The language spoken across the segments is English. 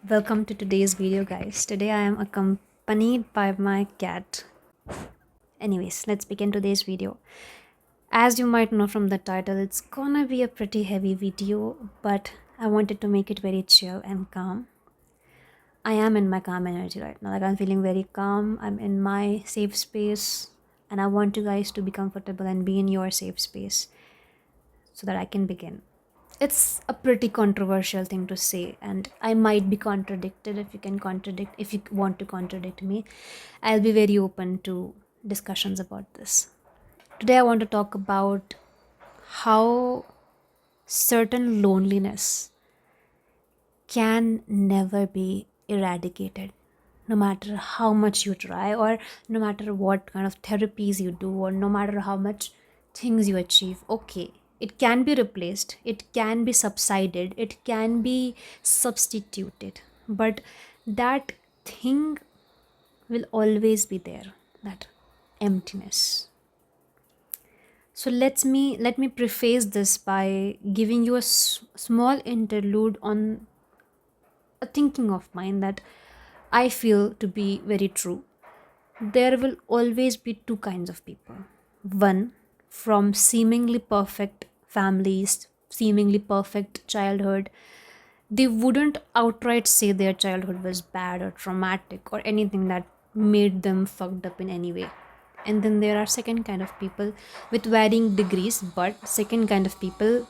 Welcome to today's video, guys. Today I am accompanied by my cat. Anyways, let's begin today's video. As you might know from the title, it's gonna be a pretty heavy video, but I wanted to make it very chill and calm. I am in my calm energy right now. Like, I'm feeling very calm. I'm in my safe space, and I want you guys to be comfortable and be in your safe space so that I can begin. It's a pretty controversial thing to say, and I might be contradicted. If you want to contradict me, I'll be very open to discussions about this. Today I want to talk about how certain loneliness can never be eradicated, no matter how much you try, or no matter what kind of therapies you do, or no matter how much things you achieve. Okay, it can be replaced, it can be subsided, it can be substituted, but that thing will always be there, that emptiness. So let me preface this by giving you a small interlude on a thinking of mine that I feel to be very true. There will always be two kinds of people. One, from seemingly perfect families, seemingly perfect childhood, they wouldn't outright say their childhood was bad or traumatic or anything that made them fucked up in any way. And then there are second kind of people with varying degrees, but second kind of people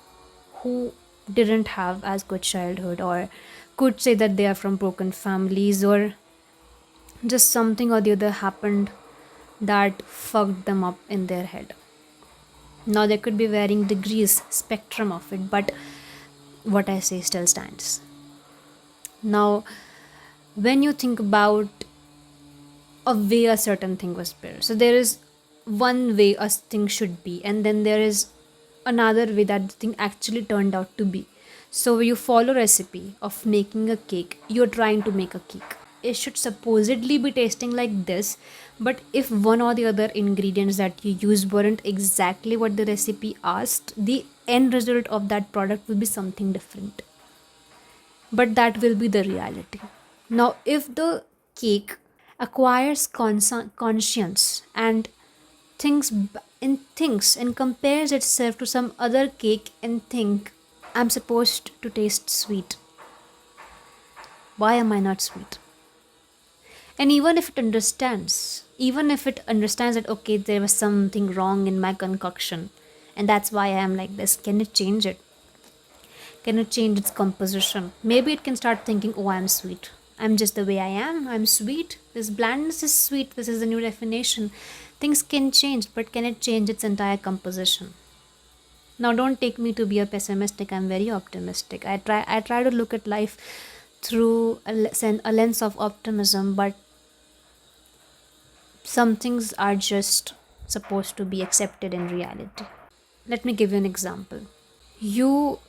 who didn't have as good childhood, or could say that they are from broken families, or just something or the other happened that fucked them up in their head. Now there could be varying degrees, spectrum of it, but what I say still stands. Now, when you think about a way a certain thing was built, so there is one way a thing should be, and then there is another way that the thing actually turned out to be. So you follow recipe of making a cake, you're trying to make a cake. It should supposedly be tasting like this, but if one or the other ingredients that you use weren't exactly what the recipe asked, the end result of that product will be something different. But that will be the reality. Now, if the cake acquires conscience and thinks and compares itself to some other cake and think, I'm supposed to taste sweet, why am I not sweet? And even if it understands that, okay, there was something wrong in my concoction and that's why I am like this, can it change it? Can it change its composition? Maybe it can start thinking, oh, I'm sweet, I'm just the way I am, I'm sweet, this blandness is sweet, this is the new definition. Things can change, but can it change its entire composition? Now, don't take me to be a pessimistic, I'm very optimistic. I try to look at life through a lens of optimism, but some things are just supposed to be accepted in reality. Let me give you an example. You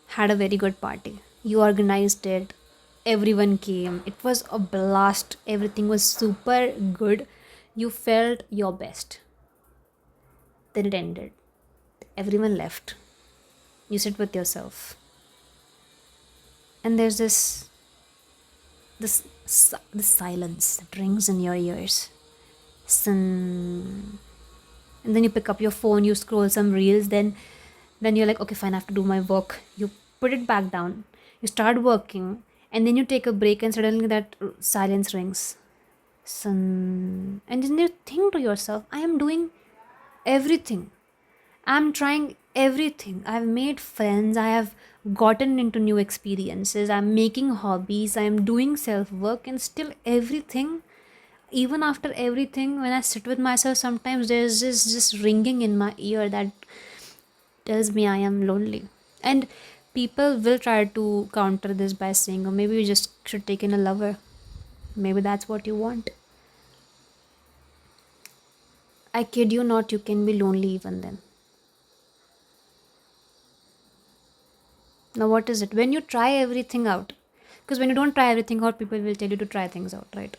had a very good party, you organized it, everyone came, it was a blast, everything was super good, you felt your best. Then it ended, everyone left, you sit with yourself, and there's this silence that rings in your ears. Sun. And then you pick up your phone, you scroll some reels, then you're like, okay, fine, I have to do my work. You put it back down, you start working, and then you take a break, and suddenly that silence rings. Sun. And then you think to yourself, I am doing everything, I'm trying everything. I've made friends, I have gotten into new experiences, I'm making hobbies, I'm doing self work, and still everything, even after everything, when I sit with myself, sometimes there's this just ringing in my ear that tells me I am lonely. And people will try to counter this by saying, oh, maybe you just should take in a lover. Maybe that's what you want. I kid you not, you can be lonely even then. Now, what is it? When you try everything out, because when you don't try everything out, people will tell you to try things out, right?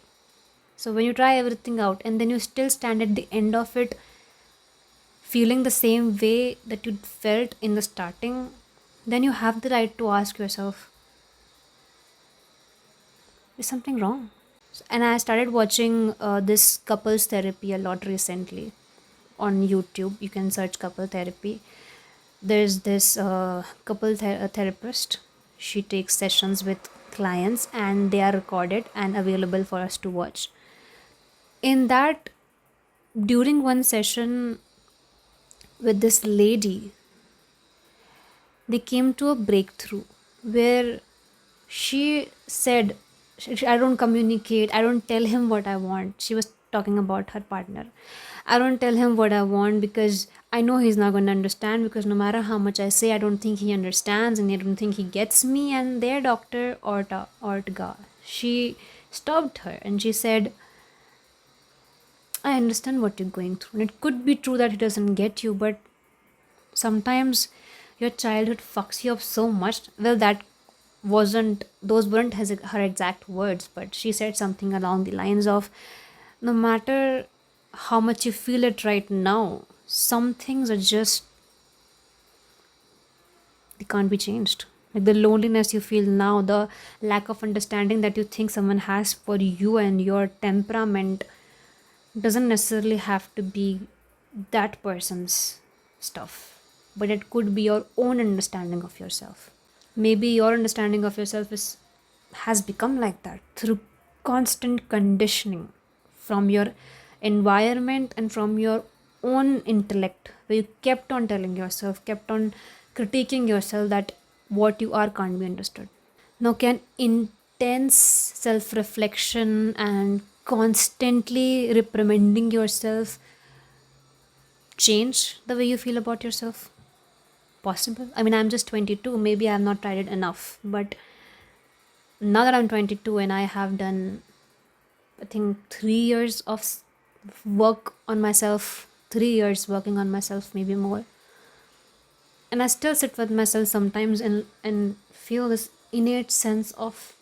So, when you try everything out and then you still stand at the end of it feeling the same way that you felt in the starting, then you have the right to ask yourself, Is something wrong? And I started watching this couples therapy a lot recently on YouTube. You can search couple therapy. There's this therapist. She takes sessions with clients and they are recorded and available for us to watch. In that, during one session with this lady, they came to a breakthrough where she said, I don't communicate, I don't tell him what I want. She was talking about her partner. I don't tell him what I want because I know he's not going to understand, because no matter how much I say, I don't think he understands and I don't think he gets me. And their doctor, Ortega, she stopped her and she said, I understand what you're going through. And it could be true that he doesn't get you, but sometimes your childhood fucks you up so much. Well, those weren't her exact words, but she said something along the lines of, no matter how much you feel it right now, some things are just, they can't be changed. Like the loneliness you feel now, the lack of understanding that you think someone has for you and your temperament, doesn't necessarily have to be that person's stuff, but it could be your own understanding of yourself. Maybe your understanding of yourself has become like that through constant conditioning from your environment and from your own intellect, where you kept on telling yourself, kept on critiquing yourself that what you are can't be understood. Now, can intense self reflection and constantly reprimanding yourself change the way you feel about yourself? Possible. I mean, I'm just 22. Maybe I have not tried it enough. But now that I'm 22 and I have done, I think, 3 years of work on myself, 3 years working on myself, maybe more. And I still sit with myself sometimes and feel this innate sense of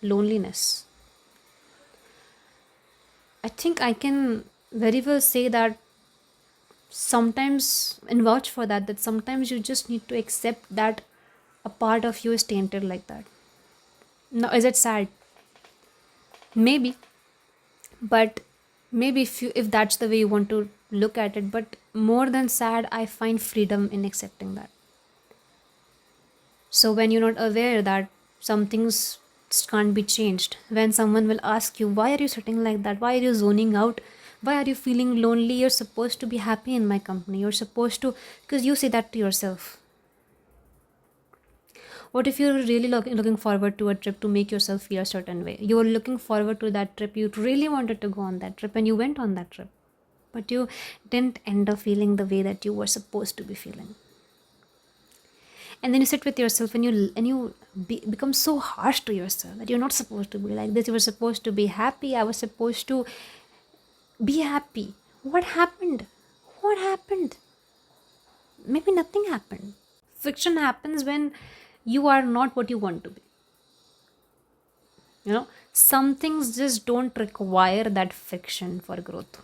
loneliness. I think I can very well say that sometimes, and vouch for that, that sometimes you just need to accept that a part of you is tainted like that. Now, is it sad? Maybe, but maybe if that's the way you want to look at it, but more than sad, I find freedom in accepting that. So when you're not aware that some things just can't be changed, when someone will ask you, why are you sitting like that, why are you zoning out, why are you feeling lonely, you're supposed to be happy in my company, you're supposed to, because you say that to yourself. What if you're really looking forward to a trip to make yourself feel a certain way? You're looking forward to that trip, you really wanted to go on that trip and you went on that trip, but you didn't end up feeling the way that you were supposed to be feeling. And then you sit with yourself and you become so harsh to yourself that you're not supposed to be like this, you were supposed to be happy, I was supposed to be happy. What happened? Maybe nothing happened. Friction happens when you are not what you want to be. Some things just don't require that friction for growth.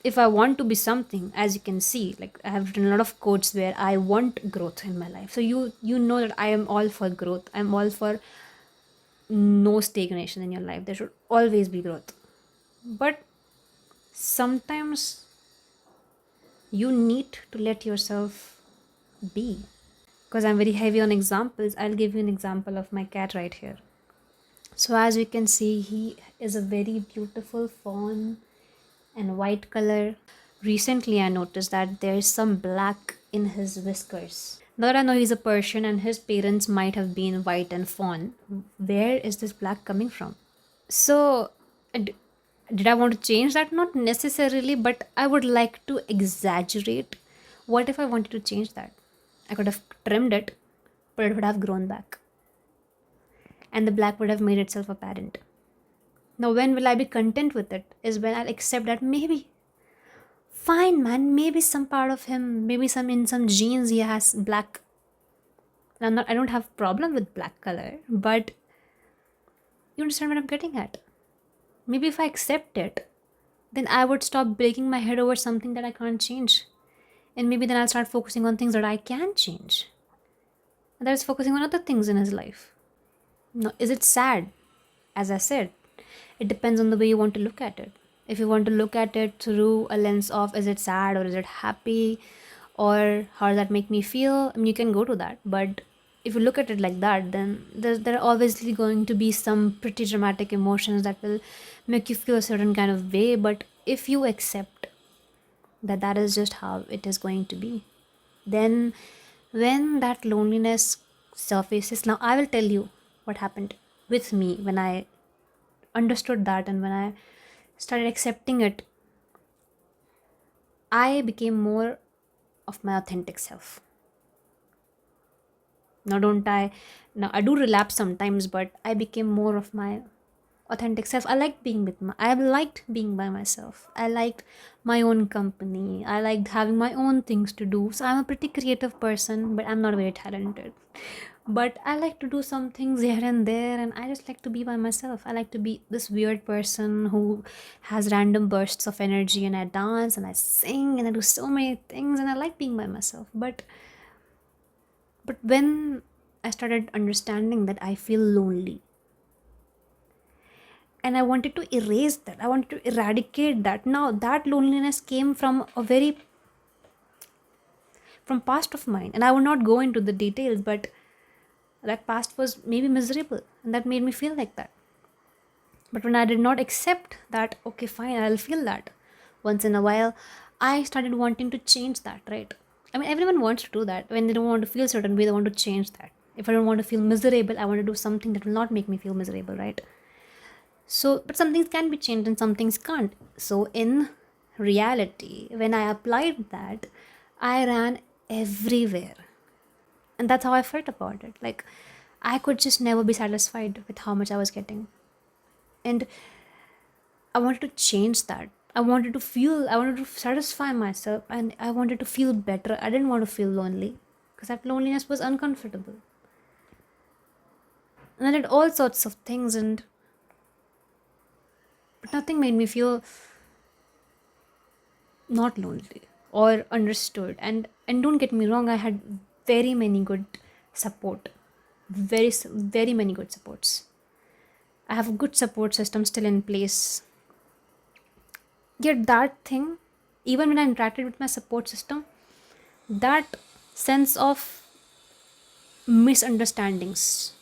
If I want to be something, as you can see, like I have written a lot of quotes where I want growth in my life. So you know that I am all for growth. I'm all for no stagnation in your life. There should always be growth. But sometimes you need to let yourself be. Because I'm very heavy on examples, I'll give you an example of my cat right here. So as you can see, he is a very beautiful fawn and white color. Recently, I noticed that there's some black in his whiskers. Now that I know he's a Persian and his parents might have been white and fawn, where is this black coming from? So, did I want to change that? Not necessarily, but I would like to exaggerate. What if I wanted to change that? I could have trimmed it, but it would have grown back. And the black would have made itself apparent. Now, when will I be content with it? Is when I'll accept that maybe, fine man, maybe some part of him, maybe in some genes he has black. I don't have problem with black color, but you understand what I'm getting at. Maybe if I accept it, then I would stop breaking my head over something that I can't change. And maybe then I'll start focusing on things that I can change. And that is focusing on other things in his life. No, is it sad? As I said, it depends on the way you want to look at it. If you want to look at it through a lens of is it sad or is it happy or how does that make me feel, I mean, you can go to that. But if you look at it like that, then there are obviously going to be some pretty dramatic emotions that will make you feel a certain kind of way. But if you accept that that is just how it is going to be, then when that loneliness surfaces, now I will tell you what happened with me when I understood that and when I started accepting it. I became more of my authentic self. Now don't I now I do relapse sometimes, but I became more of my authentic self. I liked being by myself. I liked my own company. I liked having my own things to do. So I'm a pretty creative person, but I'm not very talented. But I like to do some things here and there, and I just like to be by myself. I like to be this weird person who has random bursts of energy, and I dance and I sing and I do so many things, and I like being by myself. But when I started understanding that I feel lonely, and I wanted to erase that, I wanted to eradicate that. Now that loneliness came from a very from past of mine, and I will not go into the details, but that past was maybe miserable and that made me feel like that. But when I did not accept that, okay, fine, I'll feel that once in a while, I started wanting to change that, right? I mean, everyone wants to do that. When they don't want to feel certain way, they want to change that. If I don't want to feel miserable, I want to do something that will not make me feel miserable, right? So, but some things can be changed and some things can't. So, in reality, when I applied that, I ran everywhere. And that's how I felt about it. Like, I could just never be satisfied with how much I was getting. And I wanted to change that. I wanted to satisfy myself and I wanted to feel better. I didn't want to feel lonely because that loneliness was uncomfortable. And I did all sorts of things, and but nothing made me feel not lonely or understood. And don't get me wrong, I had very many good support, very many good supports. I have a good support system still in place. Yet that thing, even when I interacted with my support system, that sense of misunderstandings,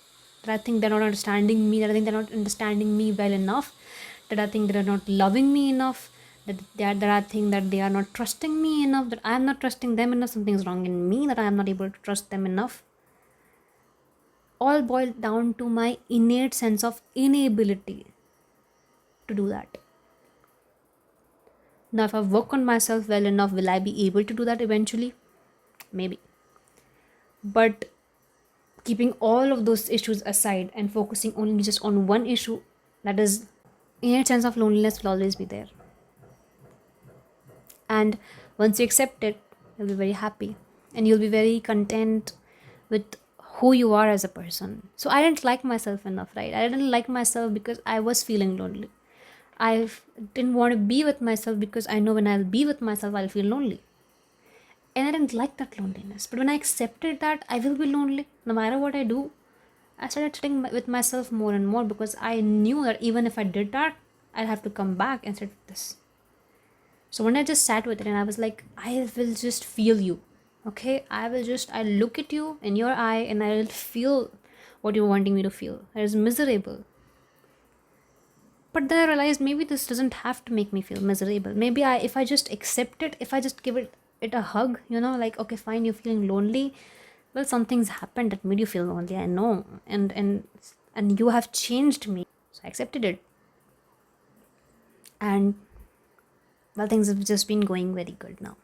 that I think they're not understanding me, that I think they're not understanding me well enough, that I think they're not loving me enough, that I think that they are not trusting me enough, that I'm not trusting them enough, something's wrong in me, that I am not able to trust them enough, all boiled down to my innate sense of inability to do that. Now, if I work on myself well enough, will I be able to do that eventually? Maybe. But keeping all of those issues aside and focusing only just on one issue, that is, innate sense of loneliness will always be there. And once you accept it, you'll be very happy and you'll be very content with who you are as a person. So I didn't like myself enough, right? I didn't like myself because I was feeling lonely. I didn't want to be with myself because I know when I'll be with myself, I'll feel lonely. And I didn't like that loneliness. But when I accepted that I will be lonely, no matter what I do, I started sitting with myself more and more because I knew that even if I did that, I'd have to come back and sit with this. So when I just sat with it and I was like, I will just feel you. Okay? I'll look at you in your eye and I'll feel what you're wanting me to feel. That is miserable. But then I realized maybe this doesn't have to make me feel miserable. Maybe if I just accept it, if I just give it a hug, like, okay, fine, you're feeling lonely. Well, something's happened that made you feel lonely, I know. And you have changed me. So I accepted it. And well, things have just been going very good now.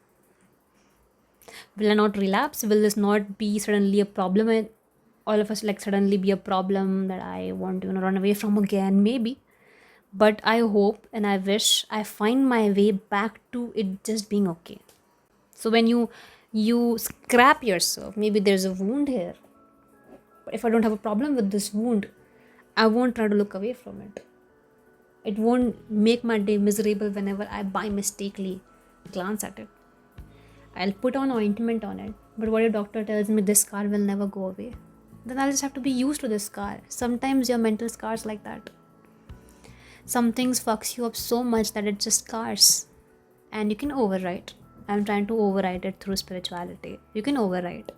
Will I not relapse? Will this not be suddenly a problem? And all of us like suddenly be a problem that I want to run away from again? Maybe. But I hope and I wish I find my way back to it just being okay. So when you scrap yourself, maybe there's a wound here. But if I don't have a problem with this wound, I won't try to look away from it. It won't make my day miserable whenever I by mistakenly glance at it. I'll put on ointment on it. But what if doctor tells me this scar will never go away? then I'll just have to be used to this scar. Sometimes your mental scars like that. Some things fucks you up so much that it just scars. And you can overwrite. I'm trying to overwrite it through spirituality. You can overwrite.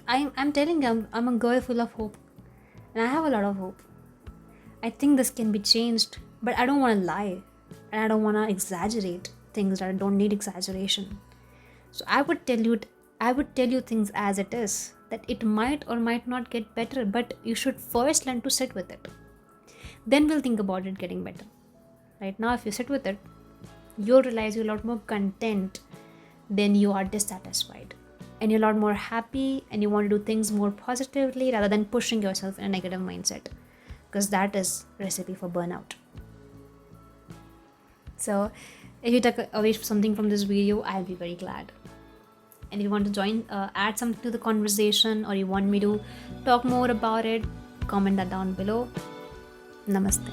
I'm telling you, I'm a girl full of hope. And I have a lot of hope. I think this can be changed, but I don't want to lie. And I don't want to exaggerate things that don't need exaggeration. So I would tell you things as it is, that it might or might not get better, but you should first learn to sit with it. Then we'll think about it getting better. Right now, if you sit with it, you'll realize you're a lot more content than you are dissatisfied. And you're a lot more happy and you want to do things more positively rather than pushing yourself in a negative mindset. Because that is recipe for burnout. So if you took away something from this video, I'll be very glad. And if you want to join, add something to the conversation, or you want me to talk more about it, comment that down below. Namaste.